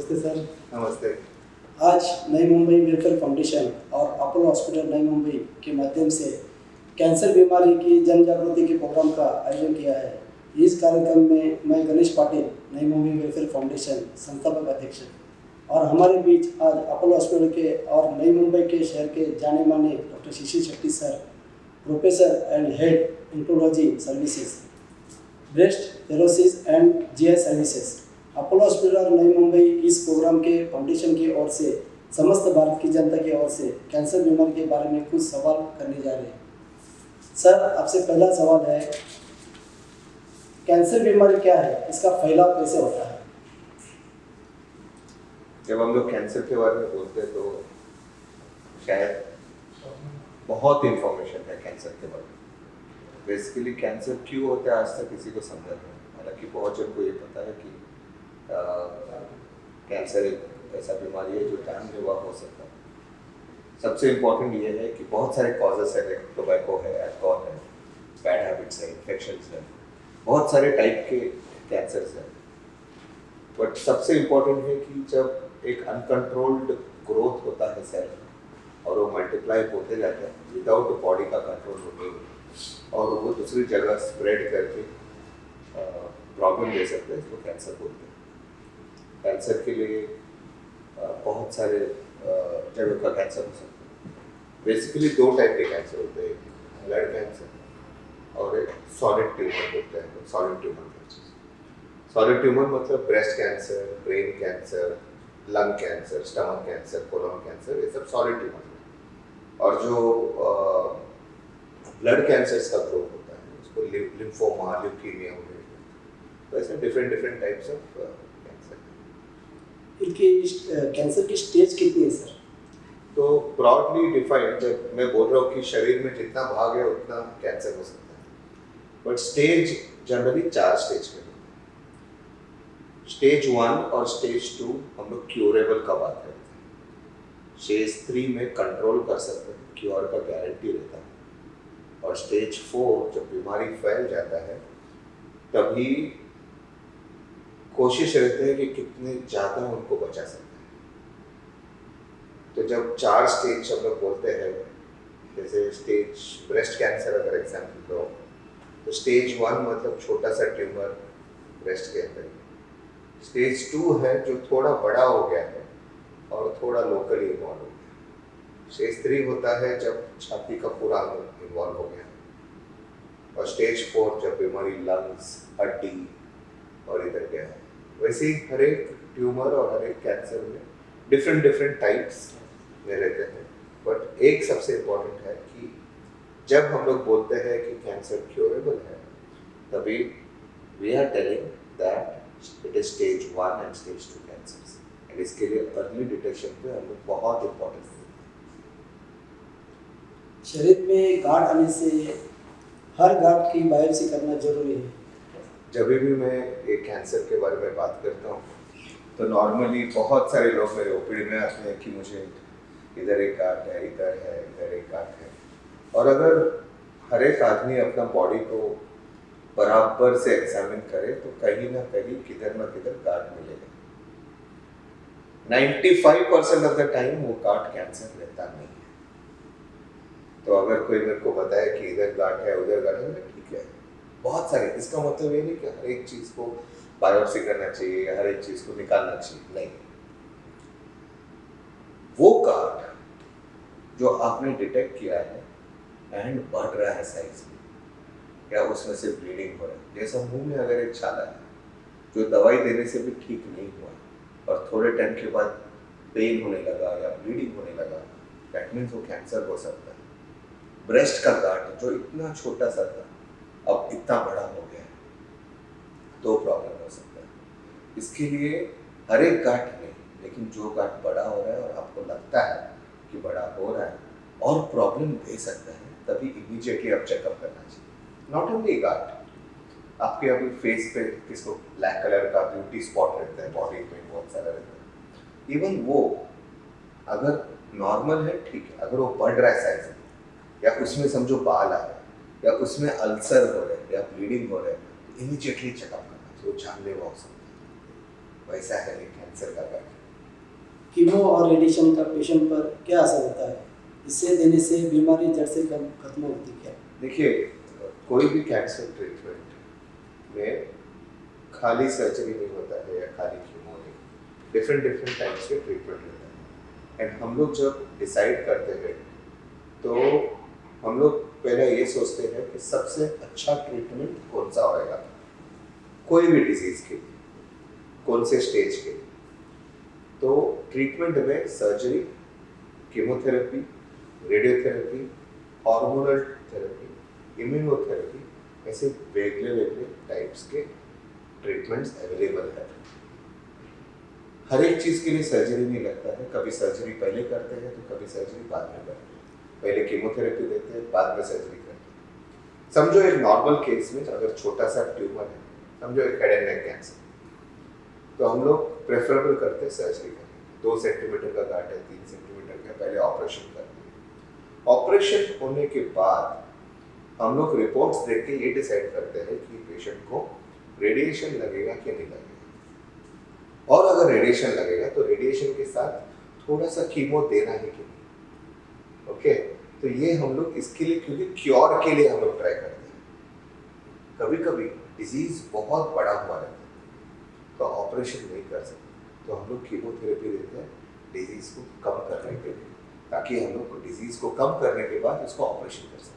नमस्ते सर। नमस्ते। आज नई मुंबई वेलफेयर फाउंडेशन और अपोलो हॉस्पिटल नई मुंबई के माध्यम से कैंसर बीमारी की जन जागृति के प्रोग्राम का आयोजन किया है। इस कार्यक्रम में मैं गणेश पाटिल, नई मुंबई वेलफेयर फाउंडेशन संस्थापक अध्यक्ष, और हमारे बीच आज अपोलो हॉस्पिटल के और नई मुंबई के शहर के जाने माने doctor Shishir Shetty sir, professor and head endocrinology services, breast thoracic and GI services, Apollo hospital और नई मुंबई इस प्रोग्राम के फाउंडेशन की ओर से समस्त भारत की जनता की ओर से कैंसर बीमारी के बारे में कुछ सवाल करने जा रहे हैं। सर, आपसे पहला सवाल है, कैंसर बीमारी क्या है, इसका फैलाव कैसे होता है? जब हम लोग कैंसर के बारे में बोलते हैं तो शायद बहुत इंफॉर्मेशन है कैंसर के बारे में। बेसिकली कैंसर क्यों होता है आज तक किसी को समझा नहीं। हालांकि बहुत जन को ये पता है कि कैंसर एक ऐसा बीमारी है जो जानलेवा हो सकता है। सबसे इम्पोर्टेंट ये है कि बहुत सारे कॉजेस है, टोबैको है, अल्कोहल है, बैड हैबिट्स है, इन्फेक्शंस है, बहुत सारे टाइप के कैंसर्स हैं। बट सबसे इम्पोर्टेंट है कि जब एक अनकंट्रोल्ड ग्रोथ होता है सेल और वो मल्टीप्लाई होते जाते हैं विदाउट बॉडी का कंट्रोल होते हुए, और वो दूसरी जगह स्प्रेड करके प्रॉब्लम दे सकते हैं, इसको कैंसर बोलते हैं। कैंसर के लिए बहुत सारे जगह का कैंसर हो सकता है। बेसिकली दो टाइप के कैंसर होते हैं, एक ब्लड कैंसर और एक सॉलिड ट्यूमर होता है। Solid tumour cancer, solid tumour मतलब breast cancer, brain cancer, lung cancer, stomach cancer, colon cancer, ये सब सॉलिड ट्यूमर है। और जो ब्लड कैंसर का ग्रोथ होता है उसको लिम्फोमा, ल्यूकीमिया होने तो ऐसे डिफरेंट टाइप्स ऑफ कैंसर। इनकी कैंसर की स्टेज कितनी है सर? तो ब्रॉडली डिफाइंड, जब मैं बोल रहा हूँ कि शरीर में जितना भाग है उतना कैंसर हो सकता है, बट स्टेज जनरली 4 स्टेज के होते हैं। स्टेज 1 और स्टेज 2 हम लोग क्यूरेबल का बात करते हैं। स्टेज 3 में कंट्रोल कर सकते हैं, क्योर का गारंटी रहता है। और स्टेज 4 जब बीमारी फैल जाता है तभी कोशिश रहती है कि कितने ज़्यादा उनको बचा सकते हैं। तो जब 4 स्टेज हम लोग बोलते हैं, जैसे स्टेज ब्रेस्ट कैंसर अगर एग्जाम्पल दो, तो स्टेज 1 मतलब छोटा सा ट्यूमर ब्रेस्ट के अंदर। स्टेज 2 है जो थोड़ा बड़ा हो गया है और थोड़ा लोकली इन्वॉल्व हो गया। स्टेज 3 होता है जब छाती का पूरा इन्वॉल्व हो गया। और स्टेज 4 जब बीमारी लंग्स, हड्डी और इधर गया है। वैसे ही हर एक ट्यूमर और हर एक कैंसर में डिफरेंट टाइप्स में रहते हैं। बट एक सबसे इम्पोर्टेंट है कि जब हम लोग बोलते हैं कि कैंसर क्योरेबल है, तभी we are telling that it is stage 1 and stage 2 cancers. And इसके लिए अर्ली डिटेक्शन पे हम लोग बहुत इम्पोर्टेंस देते हैं। शरीर में गांठ आने से हर गांठ की बायोप्सी करना जरूरी है। जब भी मैं एक कैंसर के बारे में बात करता हूँ तो नॉर्मली बहुत सारे लोग मेरे ओपीडी में आते हैं कि मुझे इधर एक गांठ है, इधर है, इधर एक गांठ है। और अगर हर एक आदमी अपना बॉडी को बराबर से एग्जामिन करे तो कहीं ना कहीं किधर ना किधर गांठ मिलेगा। 95% ऑफ द टाइम वो गांठ कैंसर रहता नहीं है। तो अगर कोई मेरे को बताए कि इधर गांठ है, उधर गांठ है, ठीक है, बहुत सारे। इसका मतलब ये नहीं कि हर एक चीज को बायोप्सी करना चाहिए, हर एक चीज को निकालना चाहिए, नहीं। वो गांठ जो आपने डिटेक्ट किया है एंड बढ़ रहा है साइज में, या उसमें से ब्लीडिंग हो रहा है, जैसा मुंह में अगर एक छाला है जो दवाई देने से भी ठीक नहीं हुआ और थोड़े टाइम के बाद पेन होने लगा या ब्लीडिंग होने लगा, दैट मीन्स वो कैंसर हो सकता है। ब्रेस्ट का गांठ जो इतना छोटा सा था अब इतना बड़ा हो गया है, तो प्रॉब्लम हो सकता है। इसके लिए हर एक गांठ नहीं, लेकिन जो गांठ बड़ा हो रहा है और आपको लगता है कि बड़ा हो रहा है और प्रॉब्लम दे सकता है, तभी इमीडिएटली आप चेकअप करना चाहिए। नॉट ओनली गांठ, आपके अभी फेस पे किसको ब्लैक कलर का ब्यूटी स्पॉट रहता है, बॉडी पे बहुत सारा रहता है, इवन वो अगर नॉर्मल है ठीक है, अगर वो बढ़ रहा है साइज में, या उसमें समझो बाल आ रहा है, या उसमें अल्सर हो रहे हैं या ब्लीडिंग हो रहे हैं, तो इमीडिएटली चेकअप करना चाहिए, वो जानलेवा हो सकता है। वैसा है कैंसर का गांठ। कीमो और रेडिएशन का पेशेंट पर क्या असर होता है? इसे देने से बीमारी जड़ से कब खत्म होती है क्या? देखिए, कोई भी कैंसर ट्रीटमेंट में खाली सर्जरी नहीं होता है या खाली कीमो नहीं, डिफरेंट डिफरेंट टाइप्स के ट्रीटमेंट होता है। एंड हम लोग जब डिसाइड करते हैं तो हम लोग पहले ये सोचते हैं कि सबसे अच्छा ट्रीटमेंट कौन सा होएगा कोई भी डिजीज के लिए, कौन से स्टेज के लिए। तो ट्रीटमेंट में surgery, chemotherapy, radiotherapy, hormonal therapy, immunotherapy, ऐसे वेगले वेगले टाइप्स के ट्रीटमेंट्स अवेलेबल है। हर एक चीज़ के लिए सर्जरी नहीं लगता है, कभी सर्जरी पहले करते हैं तो कभी सर्जरी बाद में करते हैं। पहले कीमोथेरेपी देते हैं, बाद में सर्जरी करते हैं। समझो एक नॉर्मल केस में अगर छोटा सा ट्यूमर है, समझो एक हेड एंड नेक कैंसर, तो हम लोग प्रेफरेबल करते हैं सर्जरी करने। 2 सेंटीमीटर का गांठ है, 3 सेंटीमीटर का, पहले ऑपरेशन करते हैं। ऑपरेशन होने के बाद हम लोग रिपोर्ट्स देख के ये डिसाइड करते हैं कि पेशेंट को रेडिएशन लगेगा कि नहीं लगेगा, और अगर रेडिएशन लगेगा तो रेडिएशन के साथ थोड़ा सा कीमो देना है कि नहीं। ओके, तो ये हम लोग इसके लिए, क्योंकि क्योर के लिए हम लोग ट्राई करते हैं। कभी कभी डिजीज बहुत बड़ा हुआ रहता है तो ऑपरेशन नहीं कर सकते, तो हम लोग कीमोथेरेपी देते हैं डिजीज को कम करने के लिए, ताकि हम लोग डिजीज को कम करने के बाद उसको ऑपरेशन कर सकते।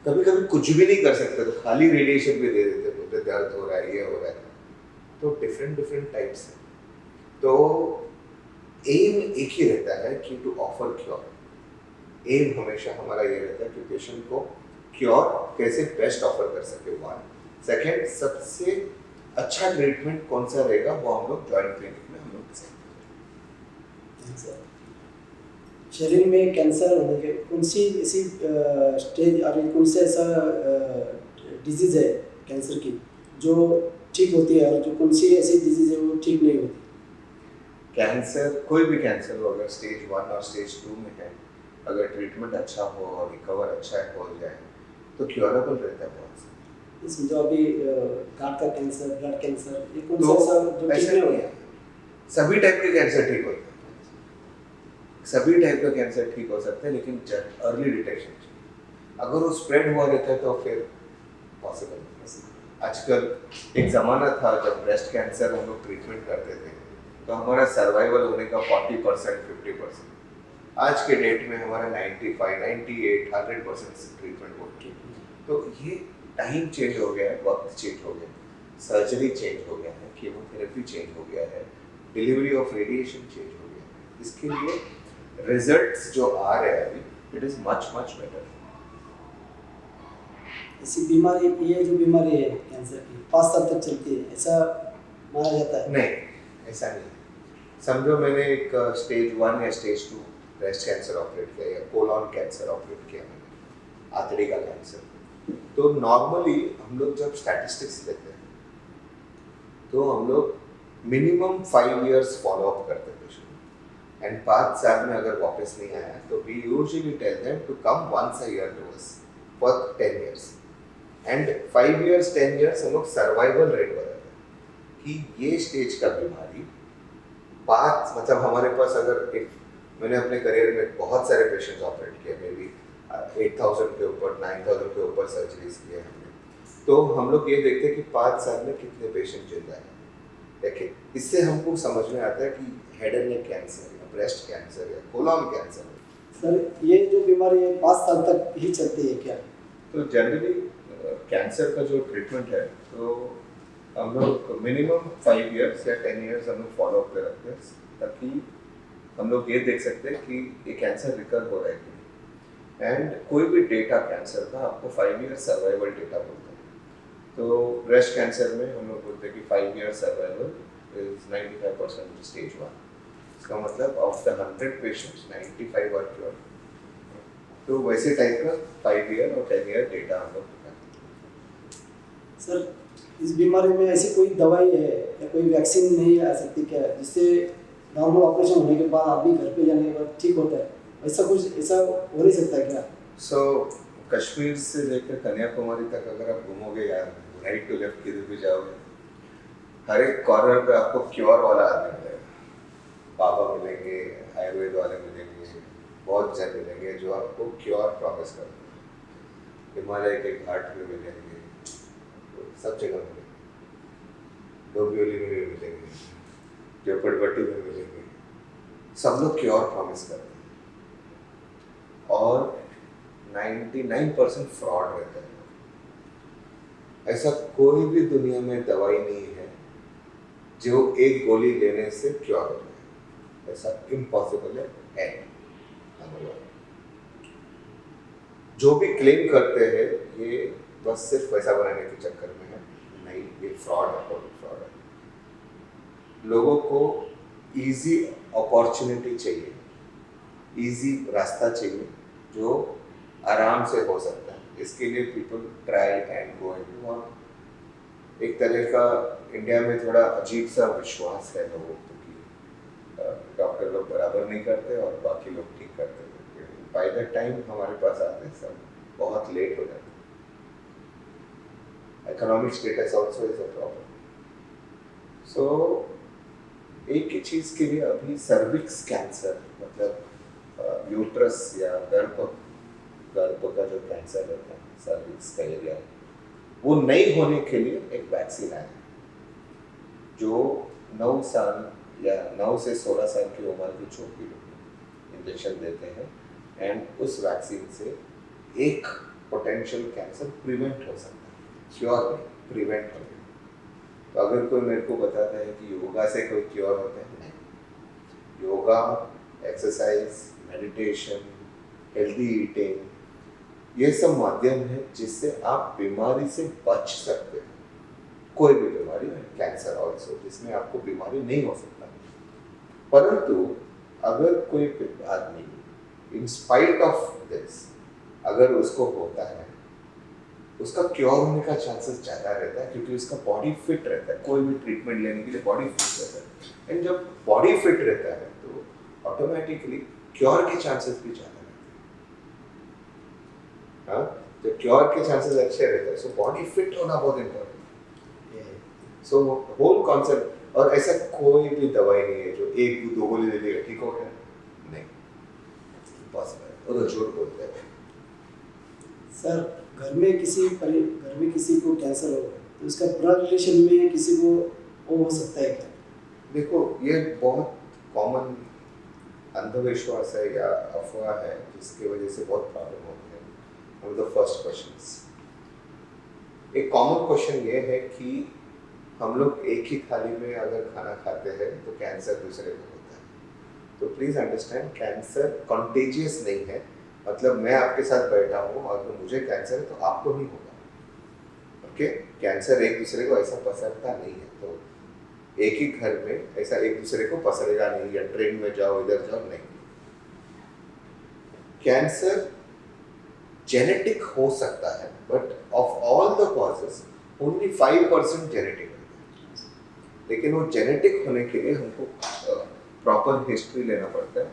कभी कभी कुछ भी नहीं कर सकते तो खाली रेडिएशन भी दे देते, बोलते दर्द हो रहा है, ये हो रहा है। तो डिफरेंट डिफरेंट टाइप्स है। तो एम एक ही रहता है कि टू ऑफर क्योर। एम हमेशा हमारा ये रहता है कि पेशेंट को क्योर कैसे बेस्ट ऑफर कर सके। 1 सेकेंड, सबसे अच्छा ट्रीटमेंट कौन सा रहेगा वो हम लोग जॉइंट क्लिनिक में हम लोग डिसाइड करेंगे। शरीर में कैंसर होने के कौन सी ऐसी स्टेज और कौन से ऐसा डिजीज है कैंसर की जो ठीक होती है और जो कौन सी ऐसी डिजीज है वो ठीक नहीं होती? कैंसर, कोई भी कैंसर हो, अगर स्टेज 1 और स्टेज 2 में है, अगर ट्रीटमेंट अच्छा हो और रिकवर अच्छा हो जाए तो क्योरेबल रहता है बहुत से। समझो अभी गांठ का कैंसर, ब्लड कैंसर, ये कौन तो सा ऐसा जो ठीक नहीं हो गया? सभी टाइप के कैंसर ठीक होते हैं, सभी टाइप का कैंसर ठीक हो सकते हैं, लेकिन अर्ली डिटेक्शन चाहिए। अगर वो स्प्रेड हुआ रहता है तो फिर पॉसिबल नहीं। आजकल एक ज़माना था जब ब्रेस्ट कैंसर हम लोग ट्रीटमेंट करते थे तो हमारा सर्वाइवल होने का 40%, 50%। आज के डेट में हमारा 95, 98, 100% ट्रीटमेंट हो गया। तो ये टाइम चेंज हो गया है, वक्त चेंज हो गया है, सर्जरी चेंज हो गया है, कीमोथेरेपी चेंज हो गया है, डिलीवरी ऑफ रेडिएशन चेंज हो गया है। इसके लिए रिजल्ट्स जो आ रहे हैं अभी, it is much much better. ऐसी बीमारी, ये जो बीमारी है कैंसर की 5 साल तक चलती है ऐसा माना जाता है? नहीं, ऐसा नहीं। समझो मैंने एक स्टेज 1 या स्टेज 2 ब्रेस्ट कैंसर ऑपरेट किया या कोलॉन कैंसर ऑपरेट किया मैंने, आंतड़ी का कैंसर, तो नॉर्मली हम लोग जब स्टैटिस्टिक्स लेते हैं तो हम लोग मिनिमम 5 इयर्स फॉलो अप करते हैं पेशेंट, एंड 5 साल में अगर वापस नहीं आया तो we usually tell them to come once a year to us for 10 years. And 5 years 10 years हम लोग सर्वाइवल रेट बताते हैं कि ये स्टेज का बीमारी 5, मतलब हमारे पास अगर एक, मैंने अपने करियर में बहुत सारे पेशेंट्स ऑपरेट किए, मे बी 8,000 के ऊपर 9,000 के ऊपर सर्जरीज किए हमने, तो हम लोग ये देखते हैं कि 5 साल में कितने पेशेंट जिंदा हैं। देखिए, इससे हमको समझ में आता है कि हेड एंड नेक कैंसर या ब्रेस्ट कैंसर या कोलॉन कैंसर। सर ये जो बीमारी है 5 साल तक ही चलती है क्या? तो जनरली कैंसर का जो ट्रीटमेंट है तो हम लोग मिनिमम 5 इयर्स या 10 इयर्स हम लोग फॉलो अप पे रखते हैं, ताकि हम लोग ये देख सकते हैं कि ये कैंसर रिकवर हो रहा है कि नहीं। एंड कोई भी डेटा कैंसर का आपको 5 इयर्स सर्वाइवल डेटा बोलता है। तो ब्रेस्ट कैंसर में हम लोग बोलते हैं कि 5 इयर्स सर्वाइवल इज 95% स्टेज 1। इसका मतलब of the 100 patients 95 are cure. तो वैसे टाइप का 5 ईयर और 10 ईयर डेटा हम लोग दिखाते हैं। सर इस बीमारी में ऐसी कोई दवाई है या कोई वैक्सीन नहीं आ सकती क्या, जिससे नॉर्मल ऑपरेशन होने के बाद आदमी घर पे जाने के बाद ठीक होता है? ऐसा कुछ ऐसा हो नहीं सकता क्या? सो कश्मीर से लेकर कन्याकुमारी तक अगर आप घूमोगे यार, राइट टू लेफ्ट किधर भी जाओगे, हर एक कॉर्नर पे आपको क्योर वाला आदमी मिलेगा। बाबा मिलेंगे, आयुर्वेद वाले मिलेंगे, बहुत जन मिलेंगे जो आपको क्योर प्रॉमिस करते हैं। हिमालय के घाट में मिलेंगे, सब जगह मिलेंगे, डोंबिवली में भी मिलेंगे, जोपड़पट्टी में मिलेंगे, सब लोग क्योर प्रॉमिस करते हैं और 99% फ्रॉड रहता है। ऐसा कोई भी दुनिया में दवाई नहीं है जो एक गोली लेने से क्योर हो जाए, ऐसा इम्पॉसिबल है। नंबर वन, जो भी क्लेम करते हैं ये बस सिर्फ पैसा बनाने के चक्कर में है, नहीं, ये फ्रॉड है, फ्रॉड है। लोगों को इजी अपॉर्चुनिटी चाहिए, इजी रास्ता चाहिए जो आराम से हो सकता है। इसके लिए people try and go into, और एक तरह का इंडिया में थोड़ा अजीब सा विश्वास है लोगों को कि डॉक्टर लोग बराबर नहीं करते और बाकी लोग ठीक करते हैं। बाय द टाइम हमारे पास आते हैं सब बहुत लेट हो जाता है। Economic status also is a problem. So एक ही चीज़ के लिए अभी सर्विक्स कैंसर, मतलब यूट्रस या गर्भ का जो कैंसर रहता है, सर्विक्स का एरिया, वो नहीं होने के लिए एक वैक्सीन आया है जो 9 साल या 9 से 16 साल की उम्र के छोटे लोग इंजेक्शन देते हैं, एंड उस वैक्सीन से एक पोटेंशियल कैंसर प्रिवेंट हो सकता है, क्योर नहीं, प्रिवेंट हो सकता है। तो अगर कोई मेरे को बताता है कि योगा से कोई क्योर होता है, नहीं। Yoga, exercise, meditation, healthy eating, ये सब माध्यम है जिससे आप बीमारी से बच सकते हैं। कोई भी बीमारी, कैंसर ऑल्सो, जिसमें आपको बीमारी नहीं हो सकता। परंतु अगर कोई आदमी इन स्पाइट ऑफ दिस अगर उसको होता है, उसका क्योर होने का चांसेस ज़्यादा रहता है, क्योंकि उसका बॉडी फिट रहता है। कोई भी ट्रीटमेंट लेने के लिए बॉडी फिट रहता है, एंड जब बॉडी फिट रहता है तो ऑटोमेटिकली क्योर के चांसेस भी ज़्यादा रहते हैं। हाँ, जब क्योर के चांसेस अच्छे रहते हैं, सो बॉडी फिट होना बहुत इम्पोर्टेंट है। सो होल कॉन्सेप्ट, और ऐसा कोई भी दवाई नहीं है जो 1-2 गोली दे देगा ठीक हो गया, नहीं, पॉसिबल है, वो तो झूठ बोलते हैं। सर, घर में किसी को कैंसर हो तो उसका ब्लड रिलेशन में किसी को वो हो सकता है क्या? देखो, ये बहुत कॉमन अंधविश्वास है या अफवाह है जिसकी वजह से बहुत प्रॉब्लम होती है। One of the first questions, एक कॉमन क्वेश्चन ये है कि हम लोग एक ही थाली में अगर खाना खाते हैं तो कैंसर दूसरे को होता है। तो प्लीज़ अंडरस्टैंड, कैंसर कॉन्टेजियस नहीं है। मतलब मैं आपके साथ बैठा हूँ और तो मुझे कैंसर है तो आपको नहीं होगा। ओके, कैंसर एक दूसरे को ऐसा पसरता नहीं है। तो एक ही घर में ऐसा एक दूसरे को पसरेगा नहीं, या ट्रेन में जाओ इधर जाओ, नहीं। कैंसर जेनेटिक हो सकता है, but of all the causes only 5% genetic है। लेकिन वो जेनेटिक होने के लिए हमको प्रॉपर हिस्ट्री लेना पड़ता है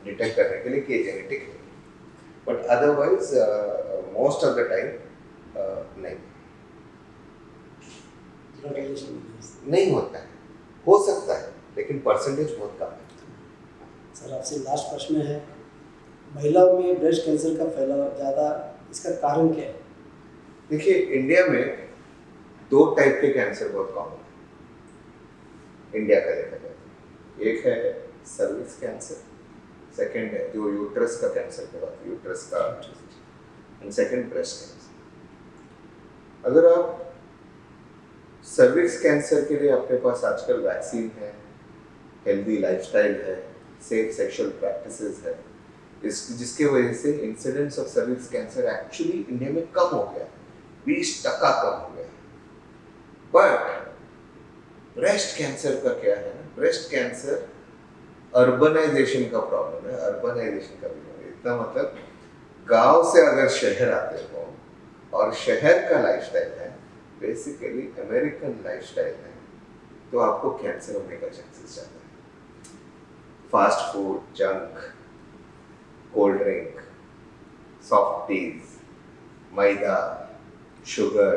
डिटेक्ट करने के लिए कि ये जेनेटिक है, but otherwise most of the time नहीं होता है। हो सकता है लेकिन परसेंटेज बहुत कम है। सर, आपसे लास्ट प्रश्न है, महिलाओं में ब्रेस्ट कैंसर का फैलाव ज़्यादा, इसका कारण क्या है? देखिए, इंडिया में 2 टाइप के कैंसर बहुत कॉमन है इंडिया का देखा जाए तो। एक है सर्विक्स कैंसर, सेकंड है जो यूट्रस का कैंसर के बाद यूट्रस का, एंड सेकंड ब्रेस्ट कैंसर। अगर आप सर्विक्स कैंसर के लिए आपके पास आजकल वैक्सीन है, हेल्दी लाइफस्टाइल है, सेफ सेक्सुअल प्रैक्टिसेस है, जिसके वजह से incidence of cervix cancer actually India में कम हो गया, 20% कम हो गया। बट ब्रेस्ट कैंसर का क्या है ना, ब्रेस्ट कैंसर अर्बनाइजेशन का प्रॉब्लम है। अर्बनाइजेशन का भी इतना मतलब गांव से अगर शहर आते हो और शहर का लाइफस्टाइल है बेसिकली अमेरिकन लाइफस्टाइल है, तो आपको कैंसर होने का चांसेस ज़्यादा है। Fast food, junk, cold drink, soft teas, मैदा, शुगर,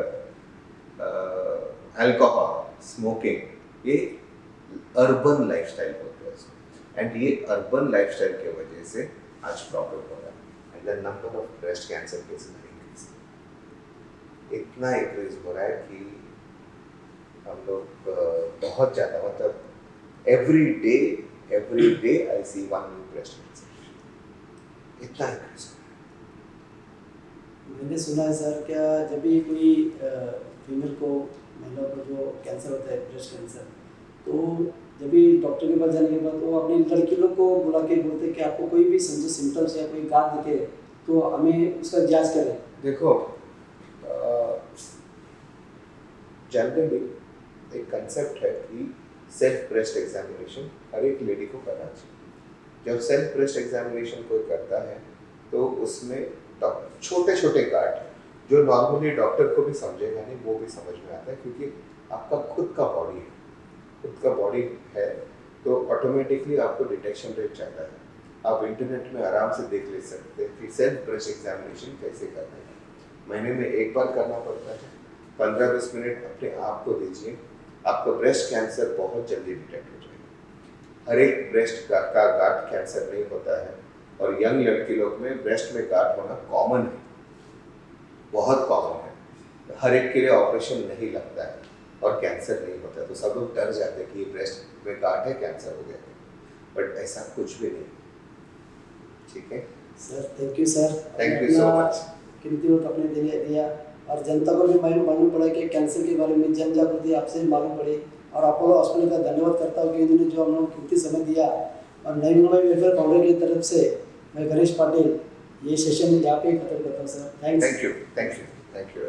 अल्कोहल, स्मोकिंग, ये अर्बन लाइफस्टाइल होते हैं। एंड ये अर्बन लाइफस्टाइल की वजह से आज प्रॉब्लम हो रहा है and the number of breast cancer cases increase, इतना इंक्रीज हो रहा है कि हम लोग बहुत ज़्यादा, मतलब every day I see one new breast cancer, इतना इंक्रीज हो रहा है। मैंने सुना है सर, क्या जब भी कोई फीमेल को, महिला को जो कैंसर होता है, ब्रेस्ट कैंसर, तो जब भी डॉक्टर के पास जाने के बाद वो अपनी लड़की लोग को बुला के बोलते हैं कि आपको कोई भी समझो सिम्टम्स या कोई गांठ दिखे तो हमें उसका जांच करें। देखो जनरली एक कंसेप्ट है कि सेल्फ ब्रेस्ट एग्जामिनेशन हर एक लेडी को करना चाहिए। जब सेल्फ ब्रेस्ट एग्जामिनेशन कोई करता है तो उसमें छोटे छोटे गांठ जो नॉर्मली डॉक्टर को भी समझेगा नहीं, वो भी समझ में आता है, क्योंकि आपका खुद का बॉडी है तो ऑटोमेटिकली आपको डिटेक्शन रेट ज़्यादा है। आप इंटरनेट में आराम से देख ले सकते हैं कि सेल्फ ब्रेस्ट एग्जामिनेशन कैसे करना है। महीने में एक बार करना पड़ता है, 15-20 मिनट अपने आप को दीजिए, आपका ब्रेस्ट कैंसर बहुत जल्दी डिटेक्ट हो जाएगा। हर एक ब्रेस्ट का गांठ कैंसर नहीं होता है, और यंग लड़की लोग में ब्रेस्ट में गांठ होना कॉमन है, बहुत कॉमन है। हर एक के लिए ऑपरेशन नहीं लगता है और कैंसर नहीं होता है, तो सब लोग डर जाते हैं कि ये ब्रेस्ट में गांठ है, कैंसर हो गया, बट ऐसा कुछ भी नहीं। ठीक है sir, thank you sir, thank you so much. कीमती वक्त अपने दिया और जनता को भी मालूम पड़ा कि कैंसर के बारे में जन जागृति आपसे मालूम पड़ी, और अपोलो हॉस्पिटल का धन्यवाद करता हूँ कि इन्होंने जो हम लोग कीमती समय दिया। और नई मुंबई वेलफेयर फाउंडेशन की तरफ से मैं गणेश पाटिल ये सेशन यहाँ पे खत्म करता हूँ सर। थैंक्स। Thank you.